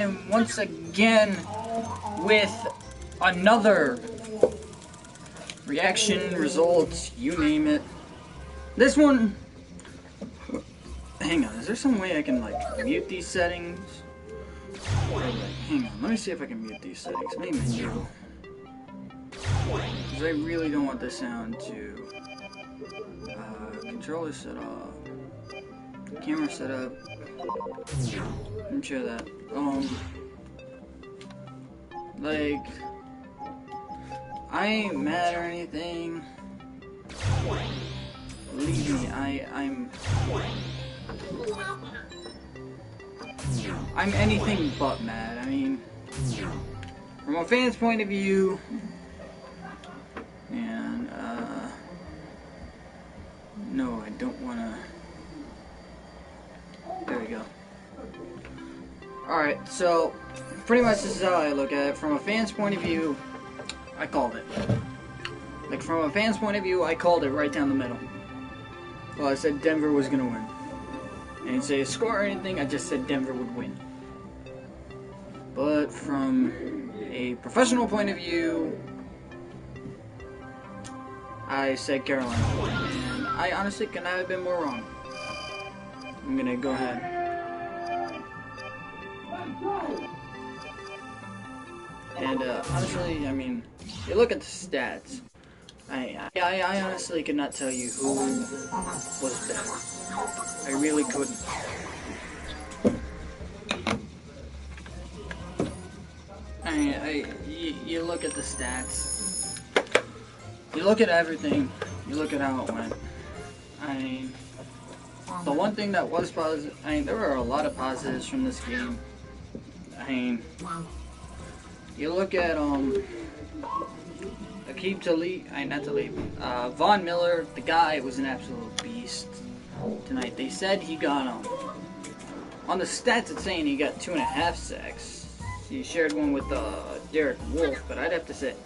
And once again with another reaction, results, you name it. This one, hang on, is there some way I can like mute these settings? Hang on, let me see if I can mute these settings. Main menu. Because I really don't want the sound to controller setup, camera setup. I'm sure that like I ain't mad or anything. Believe me, I'm anything but mad. I mean, from a fan's point of view, and no, I don't wanna. There we go. Alright, so pretty much this is how I look at it. From a fan's point of view, I called it. Like, from a fan's point of view, I called it right down the middle. Well, I said Denver was gonna win. I didn't say a score or anything, I just said Denver would win. But from a professional point of view, I said Carolina would win. And I honestly could not have been more wrong. I'm gonna go ahead. And honestly, I mean, you look at the stats. I honestly could not tell you who was better. I really couldn't. You look at the stats. You look at everything. You look at how it went. The one thing that was positive, there were a lot of positives from this game. You look at Aqib Talib, not Talib, Von Miller. The guy was an absolute beast tonight. They said he got on the stats it's saying he got 2.5 sacks. He shared one with Derek Wolfe, but I'd have to say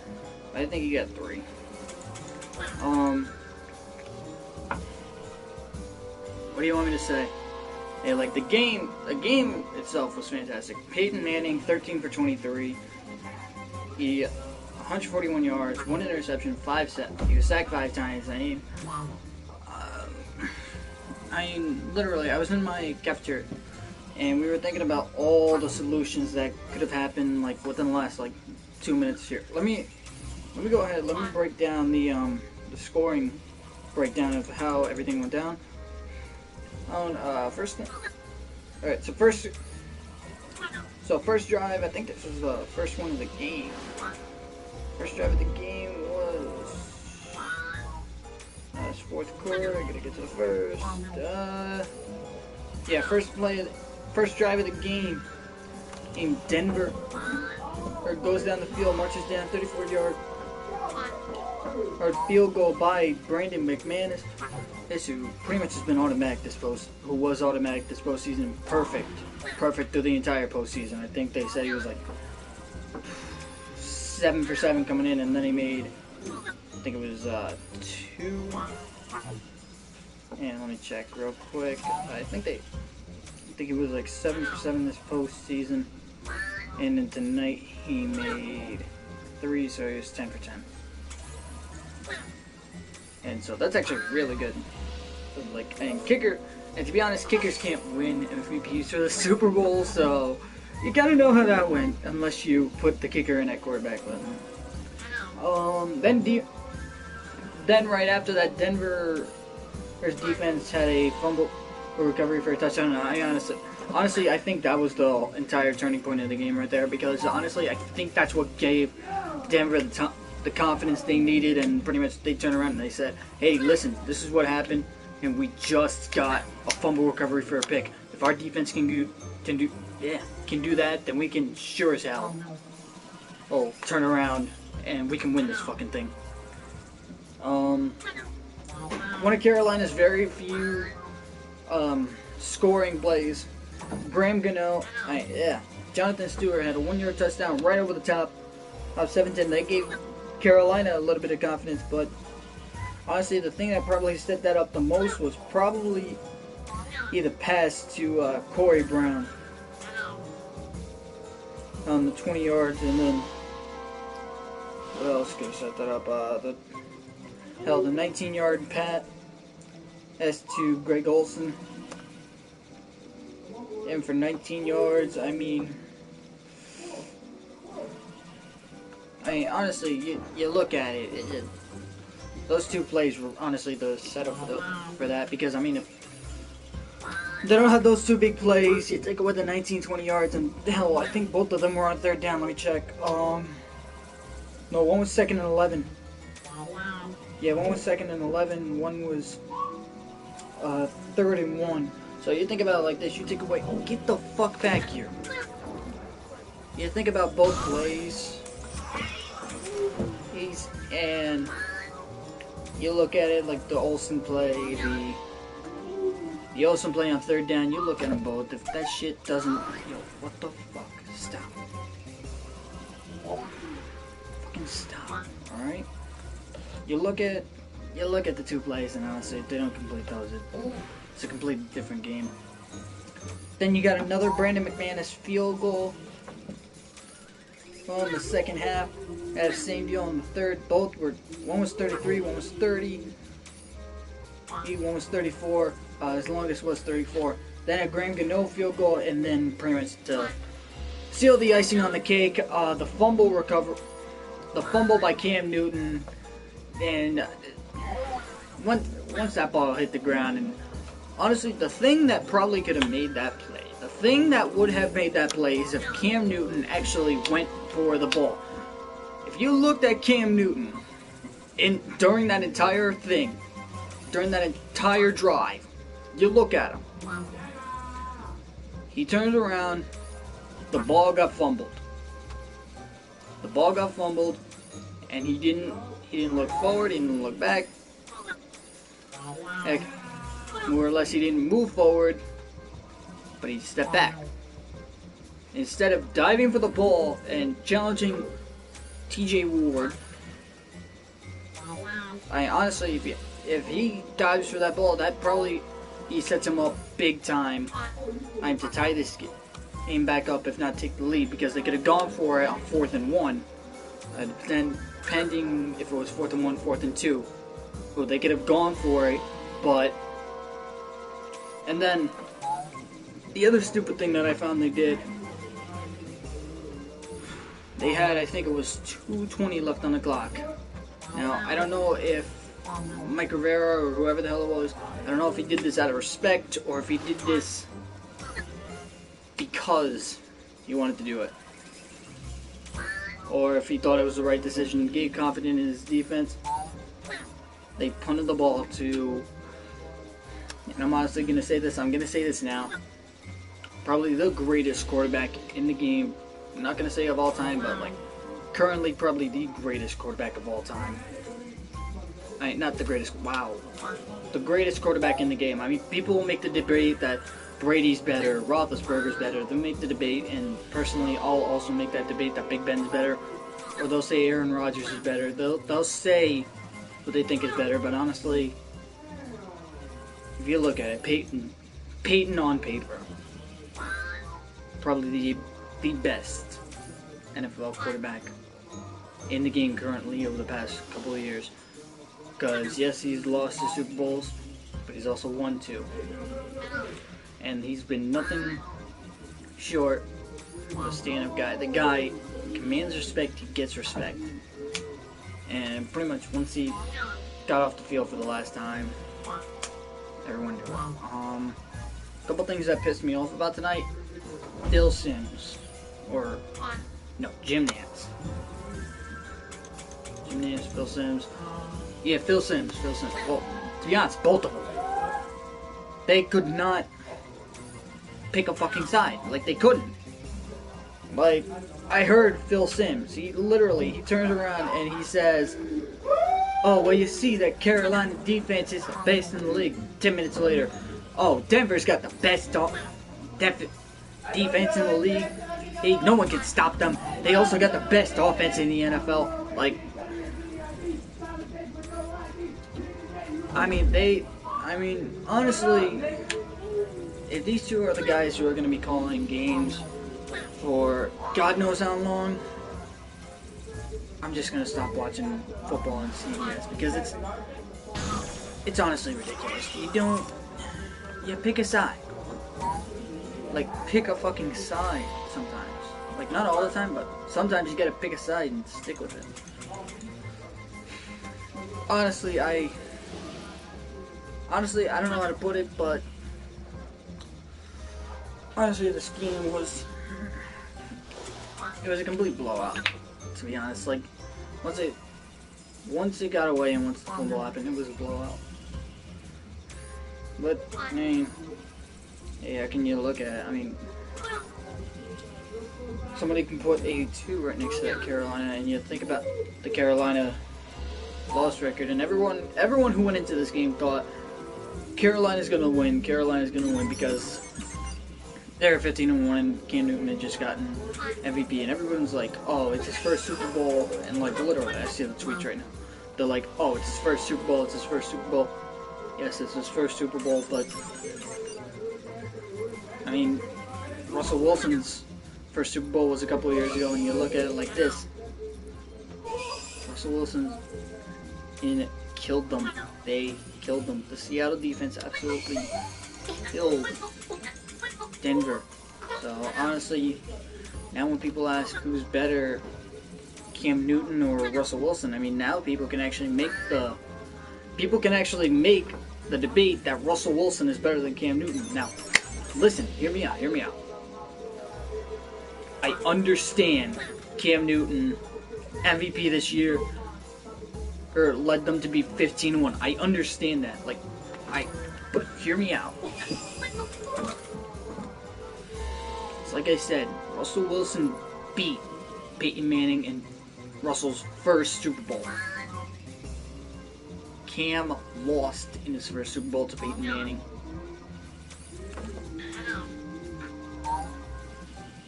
I think he got 3. What do you want me to say? Hey, like the game itself was fantastic. Peyton Manning, 13 for 23. He 141 yards, 1 interception, 5 sacks. He was sacked 5 times. Literally, I was in my cafeteria, and we were thinking about all the solutions that could have happened, like within the last 2 minutes here. Let me go ahead. Let me break down the scoring breakdown of how everything went down. First drive, I think this was the first one of the game. First drive of the game was it's fourth quarter. I gotta get to the first. Yeah, first drive of the game. In Denver, goes down the field, marches down 34-yard field goal by Brandon McManus. This who pretty much has been automatic this who was automatic this postseason. Perfect through the entire postseason. I think they said he was like 7 for 7 coming in, and then he made, I think it was 2. And let me check real quick. I think he was like 7 for 7 this postseason, and then tonight he made 3, so he was 10 for 10. And so that's actually really good. And to be honest, kickers can't win MVPs for the Super Bowl, so you gotta know how that went, unless you put the kicker in at quarterback level. Then right after that, Denver's defense had a fumble recovery for a touchdown. And honestly, I think that was the entire turning point of the game right there, because honestly, I think that's what gave Denver the confidence they needed, and pretty much they turned around and they said, hey, listen, this is what happened, and we just got a fumble recovery for a pick. If our defense can do that, then we can sure as hell turn around and we can win this fucking thing. One of Carolina's very few scoring plays, Graham Gano, Jonathan Stewart had a 1-yard touchdown right over the top of 7-10. They gave Carolina a little bit of confidence, but honestly, the thing that probably set that up the most was probably either pass to Corey Brown. on the 20 yards, and then what else could have set that up? The 19-yard pat as to Greg Olsen, and for 19 yards, I mean, honestly, you look at it, those two plays were honestly the setup for that, because I mean, if they don't have those two big plays, you take away the 19, 20 yards, and hell, I think both of them were on third down. Let me check. No, one was 2nd and 11. Yeah, one was 2nd and 11. One was 3rd and 1. So you think about it like this: you take away, get the fuck back here. You think about both plays, and you look at it like the Olsen play, the Olsen play on 3rd down. You look at them both. If that shit doesn't, yo, what the fuck? Stop. Fucking stop. All right. You look at the two plays, and honestly, they don't complete those. It's a completely different game. Then you got another Brandon McManus field goal in the second half. Had the same deal in the third. Both were, one was 33, one was 30. One was 34. His longest was 34. Then a Graham Gano field goal, and then pretty much to seal the icing on the cake, the fumble by Cam Newton, and once that ball hit the ground, and honestly, the thing that probably could have made that play, the thing that would have made that play, is if Cam Newton actually went for the ball. If you looked at Cam Newton during that entire thing, during that entire drive, you look at him. He turns around, the ball got fumbled. The ball got fumbled, and he didn't look forward, he didn't look back. Heck, more or less he didn't move forward, but he stepped back. Instead of diving for the ball and challenging TJ Ward, honestly, if he dives for that ball, that probably he sets him up big time to tie this game back up, if not take the lead, because they could have gone for it on 4th and 1. Then pending if it was 4th and 1, 4th and 2, well, they could have gone for it, and then the other stupid thing that I found they did, they had, I think it was 2:20 left on the clock. Now, I don't know if Mike Rivera or whoever the hell it was, I don't know if he did this out of respect or if he did this because he wanted to do it, or if he thought it was the right decision and gave confidence in his defense. They punted the ball to, and I'm honestly going to say this, I'm going to say this now, probably the greatest quarterback in the game. I'm not going to say of all time, but like currently probably the greatest quarterback of all time. Not the greatest, wow. The greatest quarterback in the game. I mean, people will make the debate that Brady's better, Roethlisberger's better. They'll make the debate, and personally, I'll also make that debate that Big Ben's better. Or they'll say Aaron Rodgers is better. They'll say what they think is better, but honestly, if you look at it, Peyton on paper, probably the best NFL quarterback in the game currently over the past couple of years. Because, yes, he's lost the Super Bowls, but he's also won 2. And he's been nothing short of a stand-up guy. The guy commands respect, he gets respect. And pretty much once he got off the field for the last time, everyone knew it. A couple things that pissed me off about tonight. Phil Simms. Jim Nantz. Jim Nantz, Phil Simms. Yeah, Phil Simms. Well, to be honest, both of them. They could not pick a fucking side. Like, they couldn't. Like, I heard Phil Simms. He turns around and he says, "Oh, well, you see that Carolina defense is the best in the league." 10 minutes later, "Oh, Denver's got the best defense in the league. No one can stop them. They also got the best offense in the NFL." Like, honestly, if these two are the guys who are going to be calling games for God knows how long, I'm just gonna stop watching football on CBS because it's honestly ridiculous. You pick a side. Like, pick a fucking side sometimes. Like, not all the time, but sometimes you gotta pick a side and stick with it. Honestly, I don't know how to put it, but honestly, this game was a complete blowout. To be honest, like once it got away and once the fumble happened, it was a blowout. But I mean, yeah, can you look at it? I mean, somebody can put a 2 right next to that Carolina, and you think about the Carolina loss record, and everyone who went into this game thought Carolina's gonna win because they're 15-1 and Cam Newton had just gotten MVP, and everyone's like, oh, it's his first Super Bowl, and like literally, I see the tweets right now. They're like, oh, it's his first Super Bowl, Yes, it's his first Super Bowl, but I mean, Russell Wilson's first Super Bowl was a couple of years ago, and you look at it like this. Russell Wilson killed them. They killed them. The Seattle defense absolutely killed Denver. So honestly, now when people ask who's better, Cam Newton or Russell Wilson, I mean, now people can actually make the debate that Russell Wilson is better than Cam Newton. Now, listen, hear me out. I understand Cam Newton, MVP this year, or led them to be 15-1. I understand that. But hear me out. It's like I said, Russell Wilson beat Peyton Manning in Russell's first Super Bowl. Cam lost in his first Super Bowl to Peyton Manning.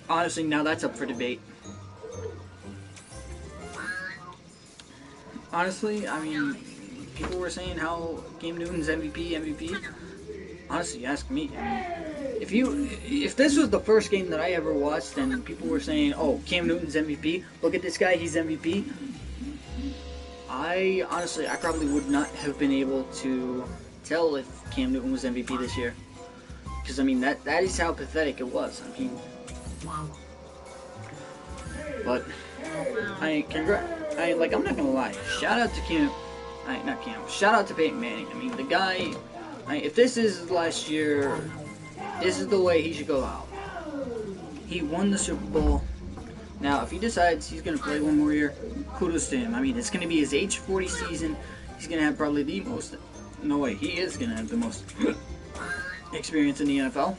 Honestly, now that's up for debate. Honestly, I mean, people were saying how Cam Newton's MVP. Honestly, ask me. If this was the first game that I ever watched and people were saying, oh, Cam Newton's MVP, look at this guy, he's MVP, I probably would not have been able to tell if Cam Newton was MVP this year. Because, I mean, that is how pathetic it was. I mean, but I'm not gonna lie. Shout out to shout out to Peyton Manning. I mean, the guy. If this is last year, this is the way he should go out. He won the Super Bowl. Now, if he decides he's gonna play one more year, kudos to him. I mean, it's gonna be his age 40 season. He's gonna have probably the most. No way, he is gonna have the most experience in the NFL.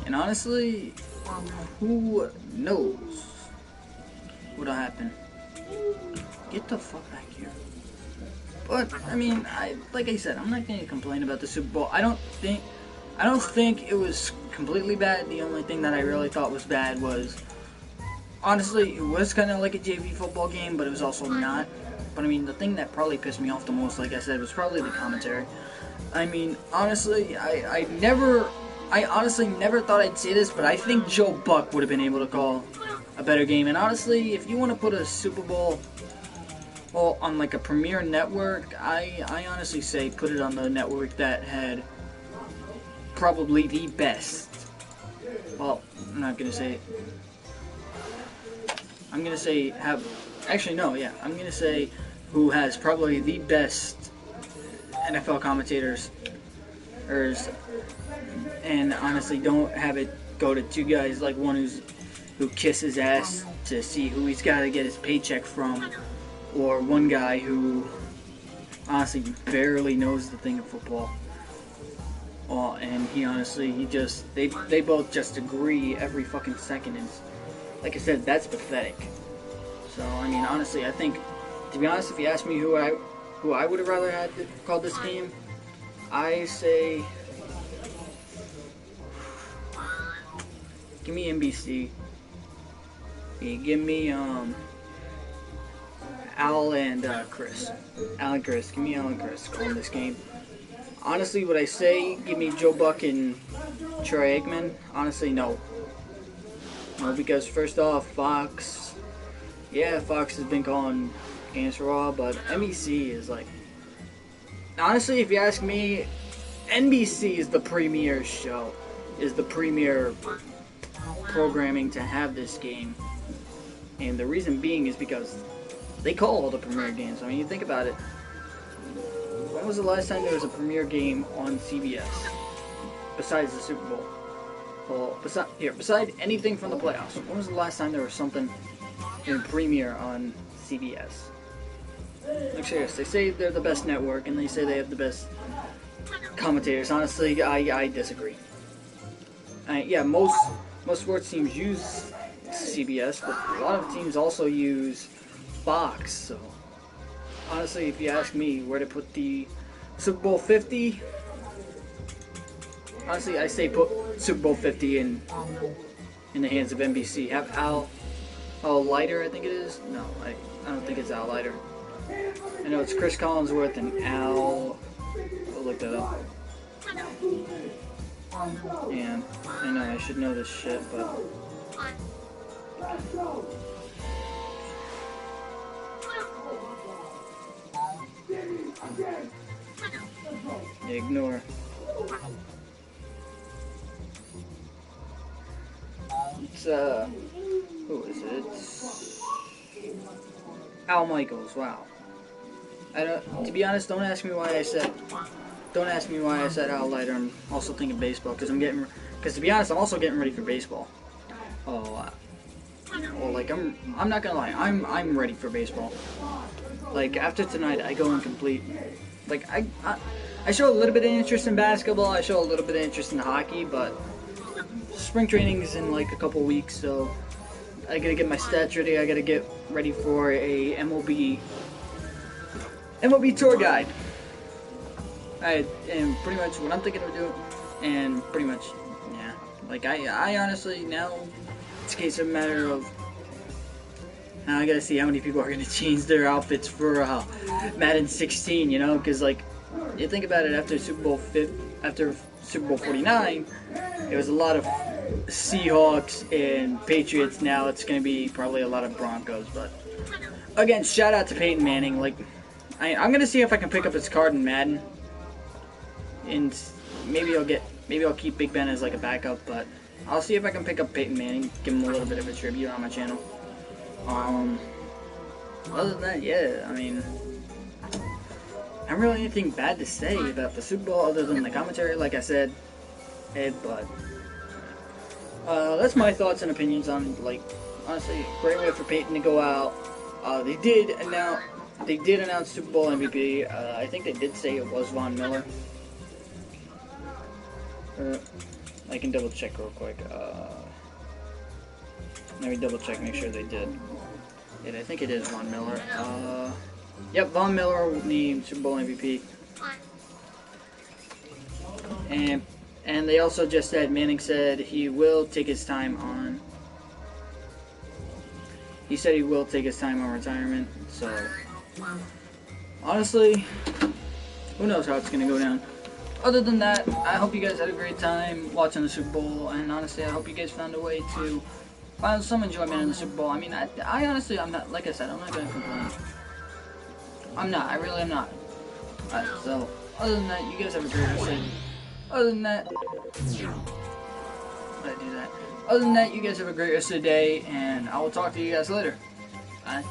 And honestly, who knows what'll happen? Get the fuck back here. But I mean, like I said, I'm not gonna complain about the Super Bowl. I don't think it was completely bad. The only thing that I really thought was bad was, honestly, it was kind of like a JV football game, but it was also not. But I mean, the thing that probably pissed me off the most, like I said, was probably the commentary. I mean, honestly, I honestly never thought I'd say this, but I think Joe Buck would have been able to call a better game. And honestly, if you want to put a Super Bowl on like a premier network, I honestly say put it on the network that had probably the best. Well, I'm not gonna say. I'm gonna say have. Actually, no, yeah, I'm gonna say who has probably the best NFL commentators, and honestly, don't have it go to two guys like one who kisses ass to see who he's got to get his paycheck from, or one guy who honestly barely knows the thing of football. And they both just agree every fucking second. And like I said, that's pathetic. So I mean, honestly, I think, to be honest, if you ask me who I would have rather had called this game, I say, give me NBC. Give me Al and Chris. Al and Chris. Give me Al and Chris calling this game. Honestly, would I say give me Joe Buck and Troy Aikman? Honestly, no. Well, because first off, Fox, yeah, Fox has been calling games for a while, but NBC is like, honestly, if you ask me, NBC is the premier show, is the premier programming to have this game. And the reason being is because they call all the premier games. I mean, you think about it. When was the last time there was a premier game on CBS? Besides the Super Bowl? Well, beside anything from the playoffs, when was the last time there was something in premiere on CBS? Like, serious, they say they're the best network, and they say they have the best commentators. Honestly, I disagree. Yeah, most sports teams use CBS, but a lot of teams also use Fox. So, honestly, if you ask me where to put the Super Bowl 50, honestly, I say put Super Bowl 50 in the hands of NBC. Have Al Leiter, I think it is. No, I don't think it's Al Leiter. I know it's Chris Collinsworth and Al. I'll look that up. And I know I should know this shit, but ignore. It's who is it? It's Al Michaels. Wow. I don't. To be honest, don't ask me why I said Al Leiter. I'm also thinking baseball because because to be honest, I'm also getting ready for baseball. Oh, well, like I'm not gonna lie, I'm ready for baseball. Like after tonight, I go in complete. Like I show a little bit of interest in basketball. I show a little bit of interest in hockey, but spring training is in like a couple weeks, so I gotta get my stats ready. I gotta get ready for a MLB tour guide. And pretty much what I'm thinking of doing, and pretty much, yeah. Like I honestly now, it's a case of a matter of now I gotta see how many people are gonna change their outfits for Madden 16. You know, because like you think about it, after Super Bowl 49, it was a lot of Seahawks and Patriots. Now it's gonna be probably a lot of Broncos. But again, shout out to Peyton Manning. Like I'm gonna see if I can pick up his card in Madden. And maybe I'll keep Big Ben as like a backup, but I'll see if I can pick up Peyton Manning, give him a little bit of a tribute on my channel. Other than that, yeah, I mean, I don't really anything bad to say about the Super Bowl other than the commentary, like I said, but that's my thoughts and opinions on, like, honestly, great way for Peyton to go out. They did announce Super Bowl MVP. I think they did say it was Von Miller. I can double check real quick. Let me double check, make sure they did. Yeah, I think it is Von Miller. Yep, Von Miller named Super Bowl MVP. And they also just said, Manning said he will take his time on. He said he will take his time on retirement. So, honestly, who knows how it's gonna go down. Other than that, I hope you guys had a great time watching the Super Bowl, and honestly, I hope you guys found a way to find some enjoyment in the Super Bowl. I mean, I honestly, I'm not, like I said, I'm not going to complain. I really am not. So, other than that, you guys have a great rest of the day. Other than that, Other than that, you guys have a great rest of the day, and I will talk to you guys later. Bye.